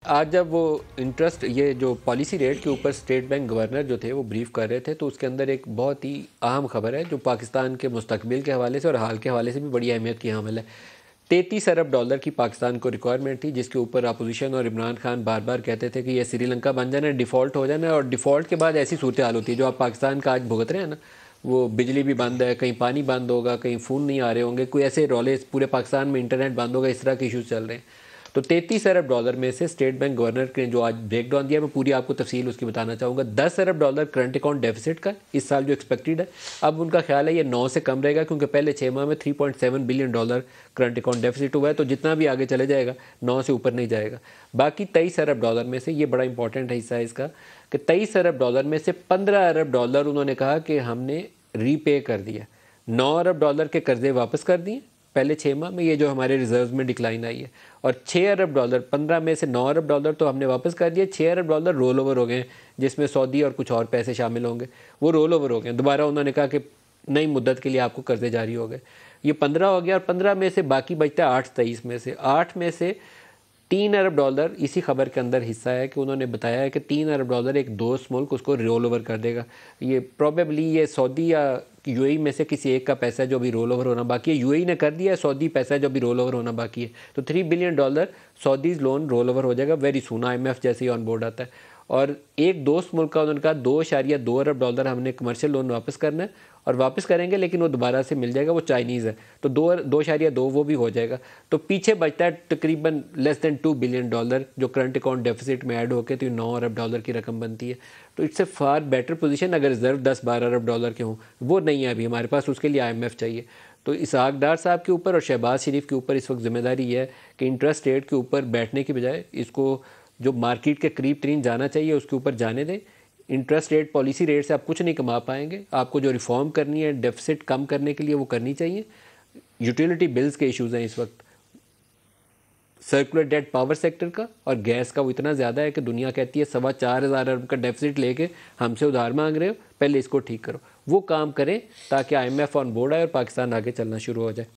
आज जब वो इंटरेस्ट ये जो पॉलिसी रेट के ऊपर स्टेट बैंक गवर्नर जो थे वो ब्रीफ कर रहे थे, तो उसके अंदर एक बहुत ही अहम खबर है जो पाकिस्तान के मुस्तकबिल के हवाले से और हाल के हवाले से भी बड़ी अहमियत की हामिल है। 33 अरब डॉलर की पाकिस्तान को रिक्वायरमेंट थी, जिसके ऊपर अपोजिशन और इमरान खान बार बार कहते थे कि ये श्रीलंका बन जाना, डिफ़ॉल्ट हो जाना, और डिफ़ॉल्ट के बाद ऐसी सूरत हाल होती है जो आप पाकिस्तान का आज भुगत रहे हैं ना। वो बिजली भी बंद है, कहीं पानी बंद होगा, कहीं फ़ोन नहीं आ रहे होंगे, कोई ऐसे रौले, पूरे पाकिस्तान में इंटरनेट बंद होगा, इस तरह के इशूज़ चल रहे हैं। तो 33 अरब डॉलर में से स्टेट बैंक गवर्नर ने जो आज ब्रेक डाउन दिया, मैं पूरी आपको तफसील उसकी बताना चाहूँगा। 10 अरब डॉलर करंट अकाउंट डेफिसिट का इस साल जो एक्सपेक्टेड है, अब उनका ख्याल है ये 9 से कम रहेगा, क्योंकि पहले 6 माह में 3.7 billion dollar current account deficit हुआ है, तो जितना भी आगे चले जाएगा 9 से ऊपर नहीं जाएगा। बाकी 23 अरब डॉलर में से, ये बड़ा इंपॉर्टेंट हिस्सा है इसका, कि 23 अरब डॉलर में से 15 अरब डॉलर उन्होंने कहा कि हमने रीपे कर दिया। 9 अरब डॉलर के कर्जे वापस कर दिए पहले 6 माह में, ये जो हमारे रिजर्व में डिक्लाइन आई है। और 6 अरब डॉलर, 15 में से 9 अरब डॉलर तो हमने वापस कर दिए, 6 अरब डॉलर रोल ओवर हो गए, जिसमें सऊदी और कुछ और पैसे शामिल होंगे, वो रोल ओवर हो गए। दोबारा उन्होंने कहा कि नई मुद्दत के लिए आपको कर्जे जारी हो गए। ये 15 हो गया, और 15 में से बाकी बचता है 8, 23 में से 8 में से 3 अरब डॉलर इसी खबर के अंदर हिस्सा है कि उन्होंने बताया है कि 3 अरब डॉलर एक दोस्त मुल्क उसको रोल ओवर कर देगा। ये प्रॉबेबली ये सऊदी या यूएई में से किसी एक का पैसा है जो अभी रोल ओवर होना बाकी है। यूएई ने कर दिया है, सऊदी पैसा है जो अभी रोल ओवर होना बाकी है। तो 3 billion dollar Saudis loan roll over हो जाएगा वेरी सून, IMF जैसे ही ऑन बोर्ड आता है। और एक दोस्त मुल्क का उन्होंने कहा 2.2 अरब डॉलर हमने कमर्शियल लोन वापस करना है, और वापस करेंगे लेकिन वो दोबारा से मिल जाएगा, वो चाइनीज़ है, तो 2.2 वो भी हो जाएगा। तो पीछे बचता है तकरीबन लेस दैन 2 बिलियन डॉलर जो करंट अकाउंट डेफिसिट में ऐड होकर तो 9 अरब डॉलर की रकम बनती है। तो it's a far better position. अगर रिजर्व 10-12 अरब डॉलर के हों, वो नहीं है अभी हमारे पास, उसके लिए IMF चाहिए। तो इसहाक डार साहब के ऊपर और शहबाज शरीफ के ऊपर इस वक्त जिम्मेदारी ये है कि इंटरेस्ट रेट के ऊपर बैठने की बजाय इसको जो मार्केट के करीब तरीन जाना चाहिए उसके ऊपर जाने दें। इंटरेस्ट रेट, पॉलिसी रेट से आप कुछ नहीं कमा पाएंगे। आपको जो रिफॉर्म करनी है डेफिसिट कम करने के लिए, वो करनी चाहिए। यूटिलिटी बिल्स के इश्यूज़ हैं इस वक्त, सर्कुलर डेट पावर सेक्टर का और गैस का, वो इतना ज़्यादा है कि दुनिया कहती है 4,2500 अरब का डेफिसिट लेके हमसे उधार मांग रहे हो, पहले इसको ठीक करो। वो काम करें ताकि IMF ऑन बोर्ड आए और पाकिस्तान आगे चलना शुरू हो जाए।